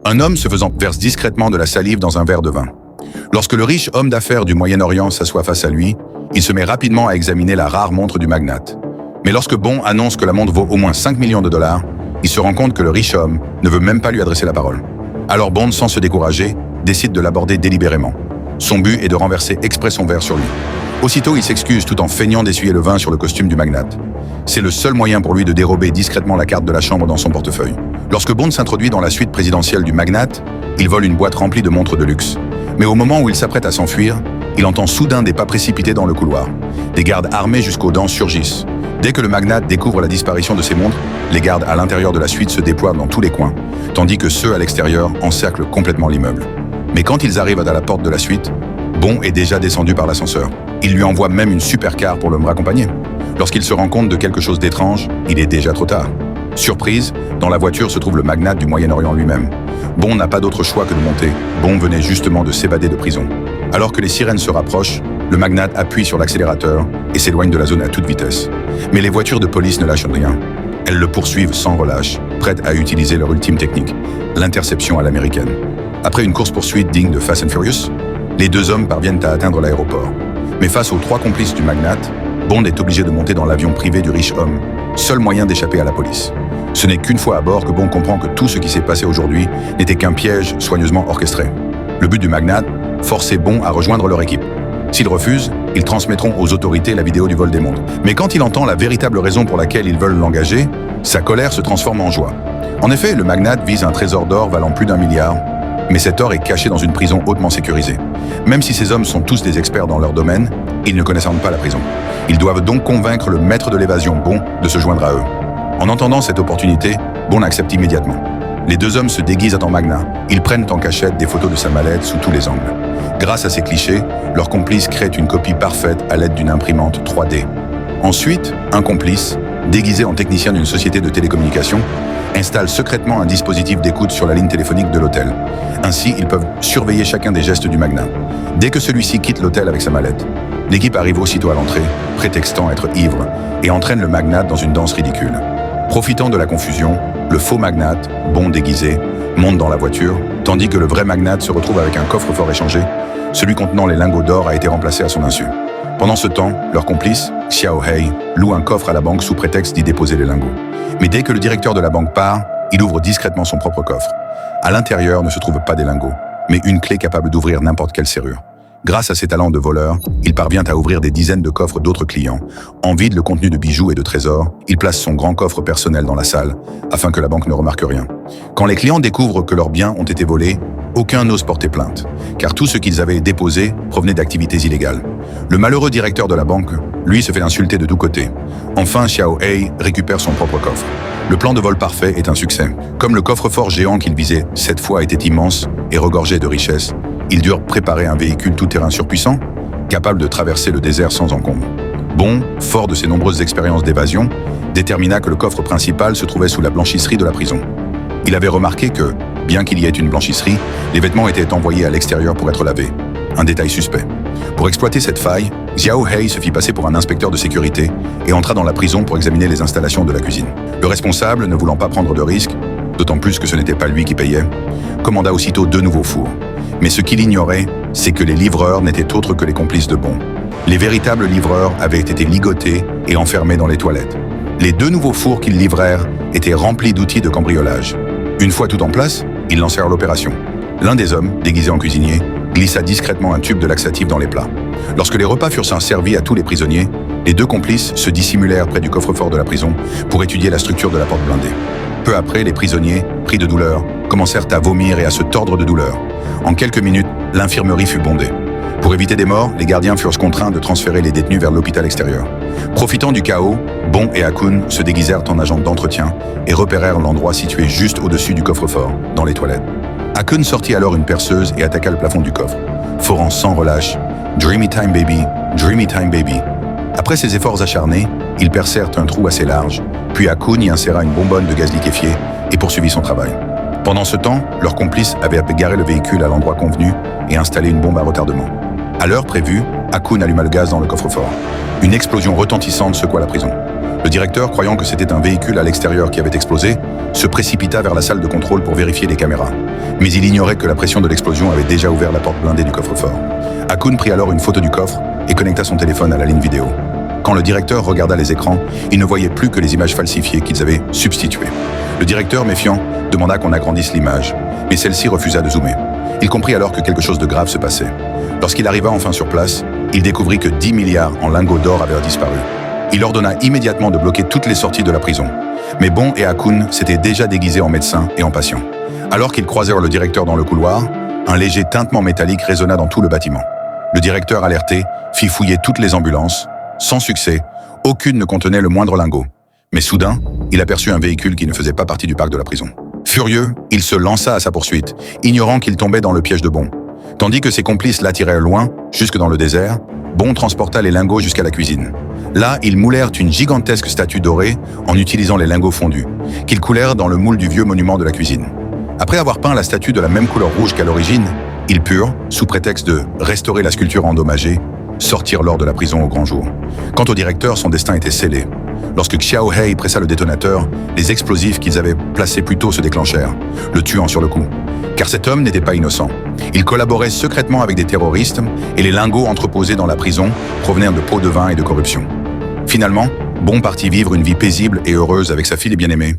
Un homme se faisant verse discrètement de la salive dans un verre de vin. Lorsque le riche homme d'affaires du Moyen-Orient s'assoit face à lui, il se met rapidement à examiner la rare montre du magnate. Mais lorsque Bond annonce que la montre vaut au moins 5 millions de dollars, il se rend compte que le riche homme ne veut même pas lui adresser la parole. Alors Bond, sans se décourager, décide de l'aborder délibérément. Son but est de renverser exprès son verre sur lui. Aussitôt, il s'excuse tout en feignant d'essuyer le vin sur le costume du magnate. C'est le seul moyen pour lui de dérober discrètement la carte de la chambre dans son portefeuille. Lorsque Bond s'introduit dans la suite présidentielle du magnate, il vole une boîte remplie de montres de luxe. Mais au moment où il s'apprête à s'enfuir, il entend soudain des pas précipités dans le couloir. Des gardes armés jusqu'aux dents surgissent. Dès que le magnate découvre la disparition de ses montres, les gardes à l'intérieur de la suite se déploient dans tous les coins, tandis que ceux à l'extérieur encerclent complètement l'immeuble. Mais quand ils arrivent à la porte de la suite, Bond est déjà descendu par l'ascenseur. Il lui envoie même une supercar pour le raccompagner. Lorsqu'il se rend compte de quelque chose d'étrange, il est déjà trop tard. Surprise, dans la voiture se trouve le magnate du Moyen-Orient lui-même. Bond n'a pas d'autre choix que de monter. Bond venait justement de s'évader de prison. Alors que les sirènes se rapprochent, le magnate appuie sur l'accélérateur et s'éloigne de la zone à toute vitesse. Mais les voitures de police ne lâchent rien. Elles le poursuivent sans relâche, prêtes à utiliser leur ultime technique, l'interception à l'américaine. Après une course-poursuite digne de Fast and Furious, les deux hommes parviennent à atteindre l'aéroport. Mais face aux trois complices du magnate, Bond est obligé de monter dans l'avion privé du riche homme, seul moyen d'échapper à la police. Ce n'est qu'une fois à bord que Bond comprend que tout ce qui s'est passé aujourd'hui n'était qu'un piège soigneusement orchestré. Le but du magnate, forcer Bond à rejoindre leur équipe. S'ils refusent, ils transmettront aux autorités la vidéo du vol des montres. Mais quand il entend la véritable raison pour laquelle ils veulent l'engager, sa colère se transforme en joie. En effet, le magnate vise un trésor d'or valant plus d'1 milliard, mais cet or est caché dans une prison hautement sécurisée. Même si ces hommes sont tous des experts dans leur domaine, ils ne connaissent pas la prison. Ils doivent donc convaincre le maître de l'évasion, Bond, de se joindre à eux. En entendant cette opportunité, Bond accepte immédiatement. Les deux hommes se déguisent en magnat. Ils prennent en cachette des photos de sa mallette sous tous les angles. Grâce à ces clichés, leur complice crée une copie parfaite à l'aide d'une imprimante 3D. Ensuite, un complice, déguisé en technicien d'une société de télécommunications, installe secrètement un dispositif d'écoute sur la ligne téléphonique de l'hôtel. Ainsi, ils peuvent surveiller chacun des gestes du magnat. Dès que celui-ci quitte l'hôtel avec sa mallette, l'équipe arrive aussitôt à l'entrée, prétextant être ivre, et entraîne le magnat dans une danse ridicule. Profitant de la confusion, le faux magnate, Bond déguisé, monte dans la voiture, tandis que le vrai magnate se retrouve avec un coffre-fort échangé. Celui contenant les lingots d'or a été remplacé à son insu. Pendant ce temps, leur complice, Xiao Hei, loue un coffre à la banque sous prétexte d'y déposer les lingots. Mais dès que le directeur de la banque part, il ouvre discrètement son propre coffre. À l'intérieur ne se trouvent pas des lingots, mais une clé capable d'ouvrir n'importe quelle serrure. Grâce à ses talents de voleur, il parvient à ouvrir des dizaines de coffres d'autres clients. En vide le contenu de bijoux et de trésors, il place son grand coffre personnel dans la salle, afin que la banque ne remarque rien. Quand les clients découvrent que leurs biens ont été volés, aucun n'ose porter plainte, car tout ce qu'ils avaient déposé provenait d'activités illégales. Le malheureux directeur de la banque, lui, se fait insulter de tous côtés. Enfin, Xiao Hei récupère son propre coffre. Le plan de vol parfait est un succès. Comme le coffre-fort géant qu'il visait cette fois était immense et regorgé de richesses, ils durent préparer un véhicule tout-terrain surpuissant, capable de traverser le désert sans encombre. Bond, fort de ses nombreuses expériences d'évasion, détermina que le coffre principal se trouvait sous la blanchisserie de la prison. Il avait remarqué que, bien qu'il y ait une blanchisserie, les vêtements étaient envoyés à l'extérieur pour être lavés. Un détail suspect. Pour exploiter cette faille, Xiao Hei se fit passer pour un inspecteur de sécurité et entra dans la prison pour examiner les installations de la cuisine. Le responsable, ne voulant pas prendre de risques, d'autant plus que ce n'était pas lui qui payait, commanda aussitôt 2 nouveaux fours. Mais ce qu'il ignorait, c'est que les livreurs n'étaient autres que les complices de Bond. Les véritables livreurs avaient été ligotés et enfermés dans les toilettes. Les 2 nouveaux fours qu'ils livrèrent étaient remplis d'outils de cambriolage. Une fois tout en place, ils lancèrent l'opération. L'un des hommes, déguisé en cuisinier, glissa discrètement un tube de laxatif dans les plats. Lorsque les repas furent servis à tous les prisonniers, les 2 complices se dissimulèrent près du coffre-fort de la prison pour étudier la structure de la porte blindée. Peu après, les prisonniers, pris de douleur, commencèrent à vomir et à se tordre de douleur. En quelques minutes, l'infirmerie fut bondée. Pour éviter des morts, les gardiens furent contraints de transférer les détenus vers l'hôpital extérieur. Profitant du chaos, Bond et Akun se déguisèrent en agents d'entretien et repérèrent l'endroit situé juste au-dessus du coffre-fort, dans les toilettes. Akun sortit alors une perceuse et attaqua le plafond du coffre, forant sans relâche « Dreamy time baby, dreamy time baby ». Après ces efforts acharnés, ils percèrent un trou assez large, puis Akun y inséra une bonbonne de gaz liquéfié et poursuivit son travail. Pendant ce temps, leur complice avait garé le véhicule à l'endroit convenu et installé une bombe à retardement. À l'heure prévue, Akun alluma le gaz dans le coffre-fort. Une explosion retentissante secoua la prison. Le directeur, croyant que c'était un véhicule à l'extérieur qui avait explosé, se précipita vers la salle de contrôle pour vérifier les caméras. Mais il ignorait que la pression de l'explosion avait déjà ouvert la porte blindée du coffre-fort. Hakoun prit alors une photo du coffre et connecta son téléphone à la ligne vidéo. Quand le directeur regarda les écrans, il ne voyait plus que les images falsifiées qu'ils avaient substituées. Le directeur, méfiant, demanda qu'on agrandisse l'image, mais celle-ci refusa de zoomer. Il comprit alors que quelque chose de grave se passait. Lorsqu'il arriva enfin sur place, il découvrit que 10 milliards en lingots d'or avaient disparu. Il ordonna immédiatement de bloquer toutes les sorties de la prison. Mais Bon et Hakoun s'étaient déjà déguisés en médecins et en patients. Alors qu'ils croisèrent le directeur dans le couloir, un léger tintement métallique résonna dans tout le bâtiment. Le directeur, alerté, fit fouiller toutes les ambulances. Sans succès, aucune ne contenait le moindre lingot. Mais soudain, il aperçut un véhicule qui ne faisait pas partie du parc de la prison. Furieux, il se lança à sa poursuite, ignorant qu'il tombait dans le piège de Bon. Tandis que ses complices l'attirèrent loin, jusque dans le désert, Bon transporta les lingots jusqu'à la cuisine. Là, ils moulèrent une gigantesque statue dorée en utilisant les lingots fondus, qu'ils coulèrent dans le moule du vieux monument de la cuisine. Après avoir peint la statue de la même couleur rouge qu'à l'origine, ils purent, sous prétexte de restaurer la sculpture endommagée, sortir l'or de la prison au grand jour. Quant au directeur, son destin était scellé. Lorsque Xiao Hei pressa le détonateur, les explosifs qu'ils avaient placés plus tôt se déclenchèrent, le tuant sur le coup. Car cet homme n'était pas innocent. Il collaborait secrètement avec des terroristes et les lingots entreposés dans la prison provenaient de pots de vin et de corruption. Finalement, Bon partit vivre une vie paisible et heureuse avec sa fille et bien-aimée.